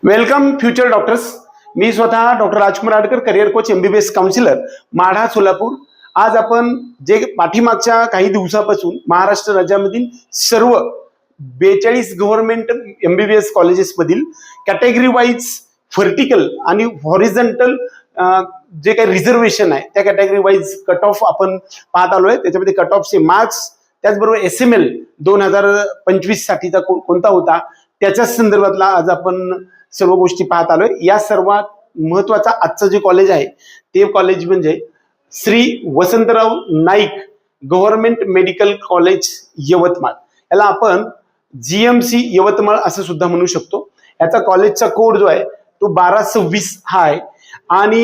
Welcome future doctors. मी स्वतः doctor Rajkumar Adkar, career coach, MBBS counsellor, Madha, Solapur. आज आपण जे पाठीमागच्या काही दिवसापासून महाराष्ट्र राज्यामधील सर्व 42 गव्हर्नमेंट MBBS कॉलेजेस मधील कॅटेगरी वाईज व्हर्टिकल आणि हॉरिझॉन्टल जे काही रिझर्वेशन आहे त्या कॅटेगरी वाईज कट ऑफ आपण पाहत आलोय. त्याच्यामध्ये कट ऑफचे मार्क्स, त्याचबरोबर SML 2025 साठीचा कोणता होता त्याच्या संदर्भातला आज आपण सर्व गोष्टी पाहत आलोय. या सर्वात महत्वाचा आजचं जे कॉलेज आहे ते कॉलेज म्हणजे Shri Vasantrao Naik government medical college Yavatmal. याला आपण GMC यवतमाळ असं सुद्धा म्हणू शकतो. याचा कॉलेजचा कोड जो आहे तो 1226 हा आहे आणि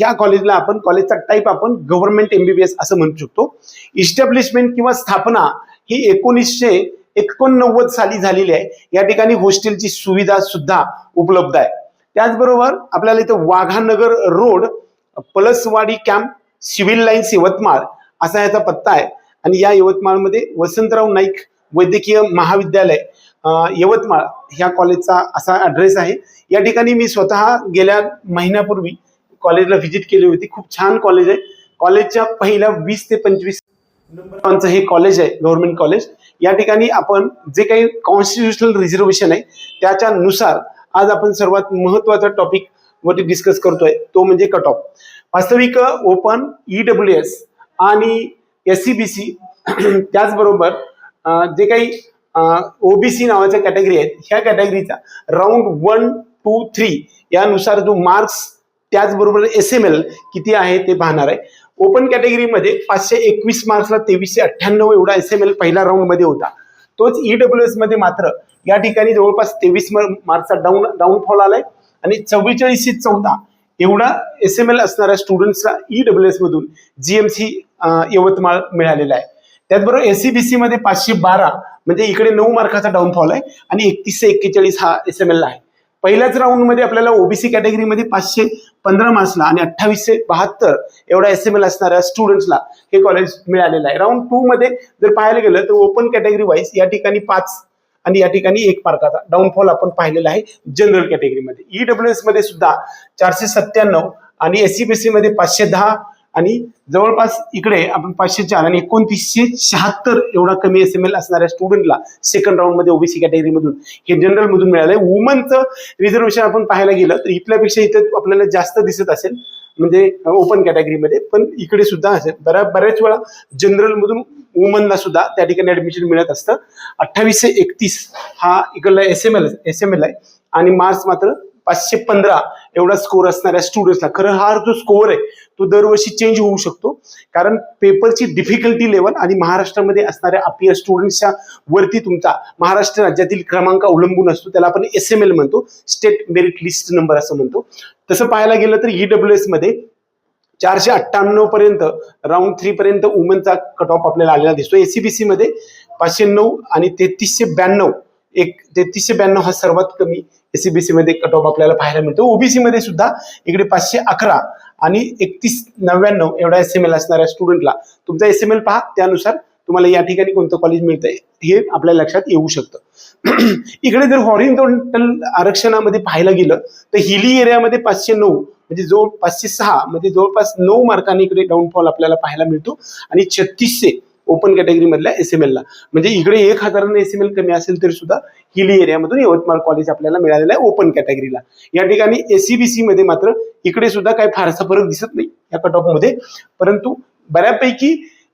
या कॉलेजला आपण कॉलेजचा टाईप आपण गव्हर्नमेंट MBBS असं म्हणू शकतो. इस्टॅब्लिशमेंट किंवा स्थापना ही 1989 साली झालेली आहे. या ठिकाणी हॉस्टेलची सुविधा सुद्धा उपलब्ध आहे. त्याचबरोबर आपल्याला इथं Waghanagar road, Palaswadi camp, civil lines Yavatmal असा याचा पत्ता आहे. आणि या यवतमाळमध्ये वसंतराव नाईक वैद्यकीय महाविद्यालय यवतमाळ ह्या कॉलेजचा असा ऍड्रेस आहे. या ठिकाणी मी स्वतः गेल्या महिन्यापूर्वी कॉलेजला व्हिजिट केली होती. खूप छान कॉलेज आहे. कॉलेजच्या पहिल्या 20 ते 25 नंबरचं हे कॉलेज आहे, गव्हर्नमेंट कॉलेज. या ठिकाणी आपण जे काही कॉन्स्टिट्युशनल रिझर्वेशन आहे त्याच्यानुसार आज आपण सर्वात महत्वाचा टॉपिक वरती डिस्कस करतोय तो म्हणजे कट ऑफ. वास्तविक ओपन, EWS आणि SCBC त्याचबरोबर जे काही OBC नावाच्या कॅटेगरी आहेत ह्या कॅटेगरीचा राऊंड 1, 2, 3 यानुसार जो मार्क्स त्याचबरोबर SML किती आहे ते पाहणार आहे. ओपन कॅटेगरीमध्ये 521 मार्क्सला 2398 एवढा SML पहिल्या राऊंड मध्ये होता. तोच EWS मध्ये मात्र या ठिकाणी जवळपास 23 मार्क्सचा डाऊनफॉल आलाय आणि 4414 एवढा SML असणाऱ्या स्टुडंट्सला EWS मधून GMC यवतमाळ मिळालेला आहे. त्याचबरोबर SCBC मध्ये 512 म्हणजे इकडे 9 मार्काचा डाऊनफॉल आहे आणि 3141 हा SML आहे. पहिल्याच राऊंड मध्ये आपल्याला OBC कॅटेगरीमध्ये 515 मार्क्सला आणि 2872 एवढा SML असणाऱ्या स्टुडंट्सला हे कॉलेज मिळालेलं आहे. राऊंड 2 मध्ये जर पाहायला गेलं तर ओपन कॅटेगरी वाईज या ठिकाणी 5 आणि या ठिकाणी 1 मार्काचा डाऊनफॉल आपण पाहिलेला आहे जनरल कॅटेगरीमध्ये. EWS मध्ये सुद्धा 497 आणि SCBC मध्ये 510 आणि जवळपास इकडे आपण 504 आणि 2976 एवढा कमी SML असणाऱ्या स्टुडंटला सेकंड राऊंड मध्ये OBC कॅटेगरी मधून हे जनरल मधून मिळालंय. वुमनचं रिझर्वेशन आपण पाहायला गेलं तर इथल्यापेक्षा इथे आपल्याला जास्त दिसत असेल म्हणजे ओपन कॅटेगरीमध्ये, पण इकडे सुद्धा असेल बऱ्याच वेळा जनरल मधून वुमनला सुद्धा त्या ठिकाणी ऍडमिशन मिळत असतं. 2831 हा इकडला SML आहे आणि मार्क्स मात्र 515 एवढा स्कोर असणाऱ्या स्टुडंट्सला. खरं हा जो स्कोर आहे तो दरवर्षी चेंज होऊ शकतो कारण पेपरची डिफिकल्टी लेवल आणि महाराष्ट्रामध्ये असणाऱ्या अपीयर स्टुडंट्सच्या वरती तुमचा महाराष्ट्र राज्यातील क्रमांक अवलंबून असतो. त्याला आपण SML म्हणतो, स्टेट मेरिट लिस्ट नंबर असं म्हणतो. तसं पाहायला गेलं तर EWS मध्ये 498 पर्यंत राऊंड 3 पर्यंत वुमनचा कट ऑफ आपल्याला आलेला दिसतो. SCBC मध्ये 509 आणि 3392 हा सर्वात कमी SCBC मध्ये कट ऑफ आपल्याला पाहायला मिळतो. OBC मध्ये सुद्धा इकडे 511 आणि 3199 एवढा SML असणाऱ्या स्टुडंटला तुमचा SML पहा, त्यानुसार तुम्हाला या ठिकाणी कोणतं कॉलेज मिळतंय हे आपल्या लक्षात येऊ शकतं. इकडे जर हॉरिझॉन्टल आरक्षणामध्ये पाहायला गेलं तर हिली एरियामध्ये 509 म्हणजे 506 म्हणजे जवळपास 9 मार्कांनी इकडे डाऊनफॉल आपल्याला पाहायला मिळतो आणि 3600 ओपन कॅटेगरी मधल्या SML ला म्हणजे इकडे 1000 SML कमी असेल तरी सुद्धा हिली एरियामधून यवतमाळ कॉलेज आपल्याला मिळालेलं आहे ओपन कॅटेगरीला. या ठिकाणी SCBC मध्ये मात्र इकडे सुद्धा काही फारसा फरक दिसत नाही या कट ऑफ मध्ये, परंतु बऱ्यापैकी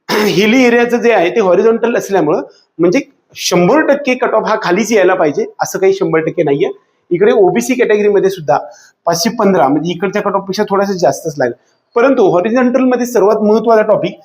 हिली एरियाचं जे आहे ते हॉरिझॉन्टल असल्यामुळं म्हणजे 100% कट ऑफ हा खालीच यायला पाहिजे असं काही 100% नाहीये. इकडे OBC कॅटेगरीमध्ये सुद्धा 515 म्हणजे इकडच्या कट ऑफ पेक्षा थोडासा जास्तच लागेल. परंतु हॉरिझॉन्टल मध्ये सर्वात महत्वाचा टॉपिक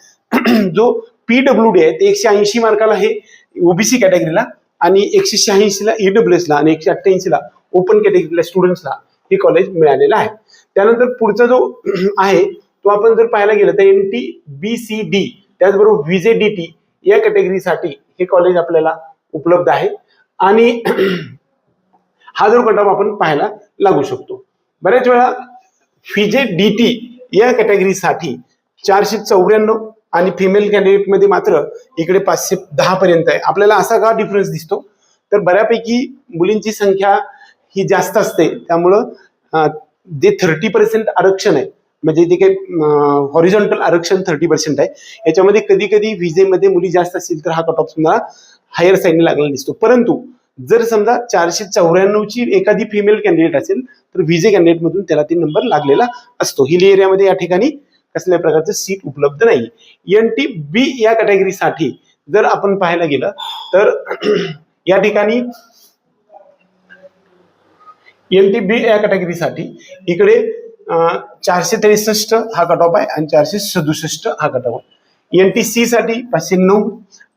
जो PWD आहे ते 180 मार्काला हे OBC कॅटेगरीला आणि 186 ला EWS ला आणि 188 ला ओपन कॅटेगरीला स्टुडंट्सला हे कॉलेज मिळालेलं आहे. त्यानंतर पुढचा जो आहे तो आपण जर पाहायला गेलं तर NTBCD त्याचबरोबर VJDT या कॅटेगरीसाठी हे कॉलेज आपल्याला उपलब्ध आहे आणि हा जो कट ऑफ आपण पाहायला लागू शकतो. बऱ्याच वेळा VJDT या कॅटेगरीसाठी 494 आणि फिमेल कॅन्डिडेट मध्ये मात्र इकडे 510 पर्यंत आहे. आपल्याला असा का डिफरन्स दिसतो तर बऱ्यापैकी मुलींची संख्या ही जास्त असते, त्यामुळं जे 30% आरक्षण आहे, म्हणजे जे काही हॉरिझॉन्टल आरक्षण 30% आहे, याच्यामध्ये कधी कधी विजेमध्ये मुली जास्त असतील तर हा कट ऑफ तुम्हाला हायर साईडने लागलेला दिसतो. परंतु जर समजा 494ची एखादी फिमेल कॅन्डिडेट असेल तर विजे कॅन्डिडेट मधून त्याला 3 नंबर लागलेला असतो. हिल एरियामध्ये या ठिकाणी कसल्या प्रकारचं सीट उपलब्ध नाही. NTB या कॅटेगरीसाठी जर आपण पाहायला गेलं तर या ठिकाणी NTB या कॅटेगरीसाठी इकडे 463 हा कट ऑफ आहे आणि 467 हा कट ऑफ आहे. NTC साठी 509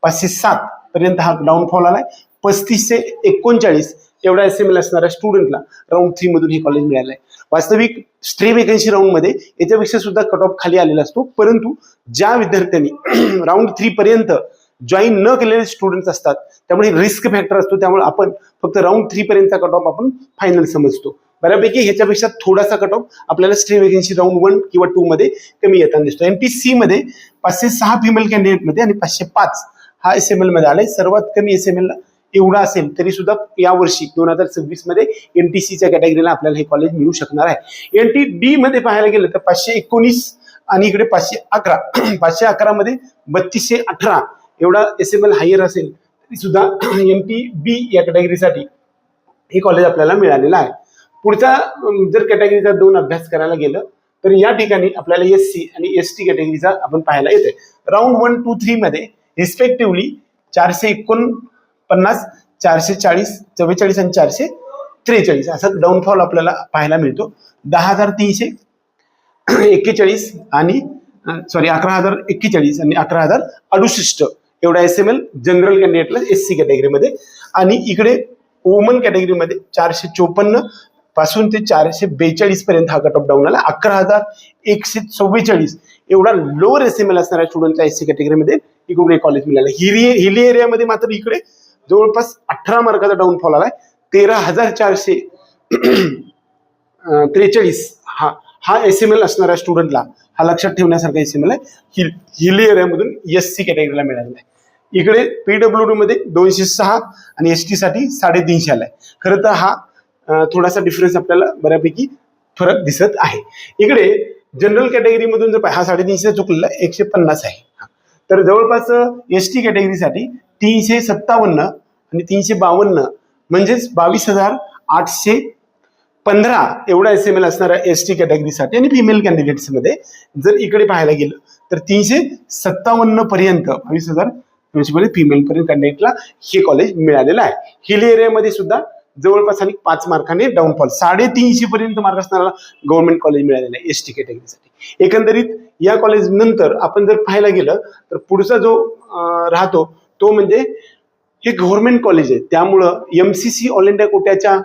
507 पर्यंत हा डाऊनफॉल आलाय. 3539 एवढा SML असणाऱ्या स्टुडंटला राऊंड 3 मधून हे कॉलेज मिळालं आहे. वास्तविक स्ट्रे वेकन्सी राऊंड मध्ये याच्यापेक्षा सुद्धा कट ऑफ खाली आलेला असतो, परंतु ज्या विद्यार्थ्यांनी राऊंड 3 पर्यंत जॉईन न केलेले स्टुडंट्स असतात त्यामुळे रिस्क फॅक्टर असतो, त्यामुळे आपण फक्त राऊंड 3 पर्यंतचा कट ऑफ आपण फायनल समजतो. बऱ्यापैकी ह्याच्यापेक्षा थोडासा कट ऑफ आपल्याला स्ट्रे वेकन्सी राऊंड 1 किंवा 2 मध्ये कमी येताना दिसतो. MPC मध्ये 506 फिमेल कॅन्डिडेट मध्ये आणि 505 हा SML मध्ये आलाय. सर्वात कमी SML एवढा असेल तरी सुद्धा यावर्षी 2026 मध्ये NTCच्या कॅटेगरीला आपल्याला हे कॉलेज मिळू शकणार आहे. NTD मध्ये पाहायला गेलं तर 519 आणि इकडे 511 511 मध्ये 3218 एवढा SML हायर असेल तरी सुद्धा NTB या कॅटेगरीसाठी हे कॉलेज आपल्याला मिळालेलं आहे. पुढचा जर कॅटेगरीचा 2 अभ्यास करायला गेलं तर या ठिकाणी आपल्याला SC आणि ST कॅटेगरीचा आपण पाहायला येतोय. राऊंड 1, 2, 3 मध्ये रिस्पेक्टिव्हली 449 440 44 आणि 443 असा डाऊनफॉल आपल्याला पाहायला मिळतो. 10,341 आणि 11,041 आणि 11,068 एवढा SML जनरल कॅन्डिडेटला SC कॅटेगरीमध्ये. आणि इकडे वुमन कॅटेगरीमध्ये 454 पासून ते 442 पर्यंत हा कट ऑफ डाऊन आला. 11,144 एवढा लोअर SML असणाऱ्या स्टुडंटला SC कॅटेगरीमध्ये इकडून कॉलेज मिळालं. हिली एरियामध्ये मात्र इकडे जवळपास 18 मार्काचा डाऊनफॉल आलाय. 13,443 हा SML असणाऱ्या स्टुडंटला हा लक्षात ठेवण्यासारखा SML आहे. हिली एरियामधून SC कॅटेगरीला मिळालेला आहे. इकडे PWD मध्ये 206 आणि ST साठी 350 आलाय. खरं तर हा थोडासा डिफरन्स आपल्याला बऱ्यापैकी फरक दिसत आहे. इकडे जनरल कॅटेगरी मधून जर हा 350 चुकलेला 150 आहे. तर जवळपास ST कॅटेगरीसाठी 357 आणि 352 म्हणजेच 22,815 एवढा SML असणाऱ्या ST कॅटेगरीसाठी आणि फिमेल कॅन्डिडेट्स मध्ये जर इकडे पाहायला गेलं तर 357 पर्यंत 22,000 फिमेल पर्यंत कॅन्डिडेटला हे कॉलेज मिळालेलं आहे. हिली एरियामध्ये सुद्धा जवळपास आणि 5 मार्काने डाऊनफॉल 350 पर्यंत मार्क असणारा गव्हर्नमेंट कॉलेज मिळालेला आहे ST कॅटेगरीसाठी. एकंदरीत या कॉलेज नंतर आपण जर पाहायला गेलं तर पुढचा जो राहतो तो म्हणजे हे गव्हर्नमेंट कॉलेज आहे, त्यामुळं MCC ऑल इंडिया कोट्याच्या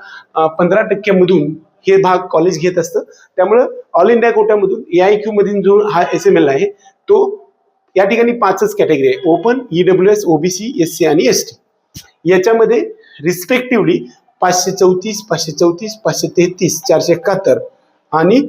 15% मधून हे भाग कॉलेज घेत असतं. त्यामुळं ऑल इंडिया कोट्यामधून AIQ मधून जो हा SML आहे तो या ठिकाणी 5च कॅटेगरी आहे, ओपन, EWS, OBC, SC आणि ST. याच्यामध्ये रिस्पेक्टिव्हली 534 534 533 471 आणि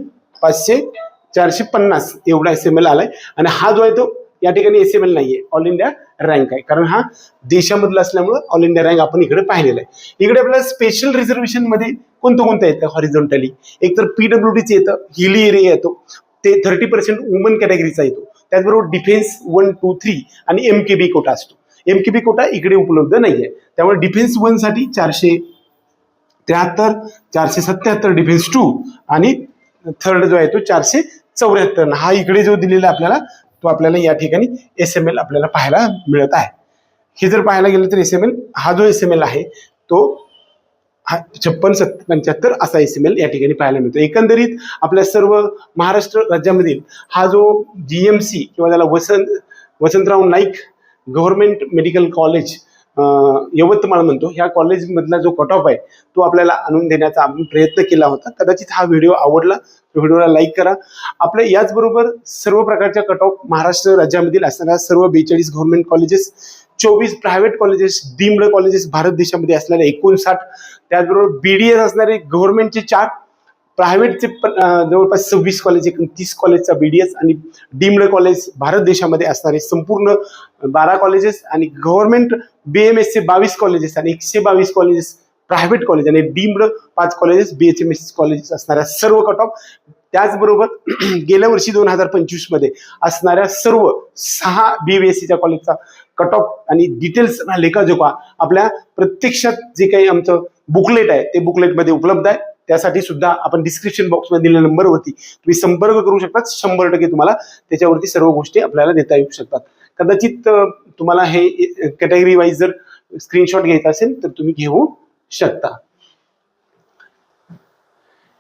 450 एवढा SML आलाय. आणि हा जो आहे तो या ठिकाणी SML नाहीये, ऑल इंडिया रँक आहे, कारण हा देशामधला असल्यामुळे ऑल इंडिया रँक आपण इकडे पाहिलेला आहे. इकडे आपल्याला स्पेशल रिझर्वेशन मध्ये कोणतं येतं हॉरिझॉन्टली, एक तर PWDचं येतं, हिली एरिया येतो, ते 30% वुमन कॅटेगरीचा येतो. त्याचबरोबर डिफेन्स 1, 2, 3 आणि MKB कोटा असतो. MKB कोटा इकडे उपलब्ध नाहीये, त्यामुळे डिफेन्स 1 साठी 473 477 डिफेन्स 2 आणि थर्ड जो आहे तो 474. हा इकडे जो दिलेला आपल्याला तो आपल्याला या ठिकाणी SML आपल्याला पाहायला मिळत आहे. हे जर पाहायला गेलं तर SML हा जो SML आहे तो 56 75 असा SML या ठिकाणी पाहायला मिळतो. एकंदरीत आपल्या सर्व महाराष्ट्र राज्यामधील हा जो GMC किंवा त्याला Vasantrao Naik government medical college Yavatmal म्हणतो, ह्या कॉलेज मधला जो कट ऑफ आहे तो आपल्याला आणून देण्याचा आपण प्रयत्न केला होता. कदाचित हा व्हिडिओ आवडला तर व्हिडिओला लाईक करा. आपल्या याचबरोबर सर्व प्रकारच्या कट ऑफ महाराष्ट्र राज्यामधील असणाऱ्या सर्व 42 government colleges, 24 private colleges, deemed colleges Bharat देशामध्ये असणारे 59, त्याचबरोबर BDS असणारे गव्हर्नमेंटचे 4, प्रायव्हेटचे जवळपास 26 कॉलेज, 30 कॉलेजचा BDS आणि डीम्ड कॉलेज भारत देशामध्ये असणारे संपूर्ण 12 कॉलेजेस आणि गव्हर्नमेंट BMS चे 22 कॉलेजेस आणि 122 कॉलेजेस प्रायव्हेट कॉलेज आणि डीम्ड 5 कॉलेजेस BHMS कॉलेजेस असणाऱ्या सर्व कट ऑफ, त्याचबरोबर गेल्या वर्षी 2025 मध्ये असणाऱ्या सर्व 6 BVSCच्या कॉलेजचा कट ऑफ आणि डिटेल्स लेखाजोखा आपल्या प्रत्यक्षात जे काही आमचं बुकलेट आहे ते बुकलेटमध्ये उपलब्ध आहे. त्यासाठी सुद्धा आपण डिस्क्रिप्शन बॉक्समध्ये दिलेल्या नंबरवरती तुम्ही संपर्क करू शकता. 100% तुम्हाला त्याच्यावरती सर्व गोष्टी आपल्याला देता येऊ शकतात. कदाचित तुम्हाला हे कॅटेगरी वाईज जर स्क्रीनशॉट घ्यायचा असेल तर तुम्ही घेऊ शकता.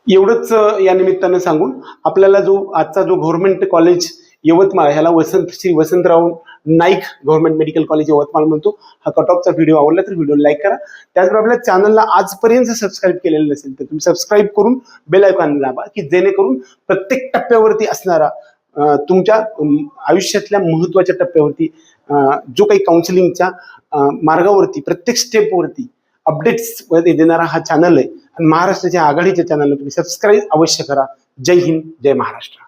एवढंच या निमित्तानं सांगून आपल्याला आजचा जो गव्हर्नमेंट कॉलेज यवतमाळ ह्याला Shri Vasantrao Naik government medical college Yavatmal म्हणतो, हा कट ऑफचा व्हिडिओ आवडला तर व्हिडिओ लाईक करा. त्याचबरोबर आपल्या चॅनलला आजपर्यंत सबस्क्राईब केलेलं नसेल तर तुम्ही सबस्क्राईब करून बेल आयकॉन दाबा, की जेणेकरून प्रत्येक टप्प्यावरती असणारा तुमच्या आयुष्यातल्या महत्वाच्या टप्प्यावरती जो काही काउन्सिलिंगच्या मार्गावरती प्रत्येक स्टेपवरती अपडेट्स देणारा हा चॅनल आहे. आणि महाराष्ट्राच्या आघाडीच्या चॅनलला तुम्ही सबस्क्राईब अवश्य करा. जय हिंद, जय महाराष्ट्र.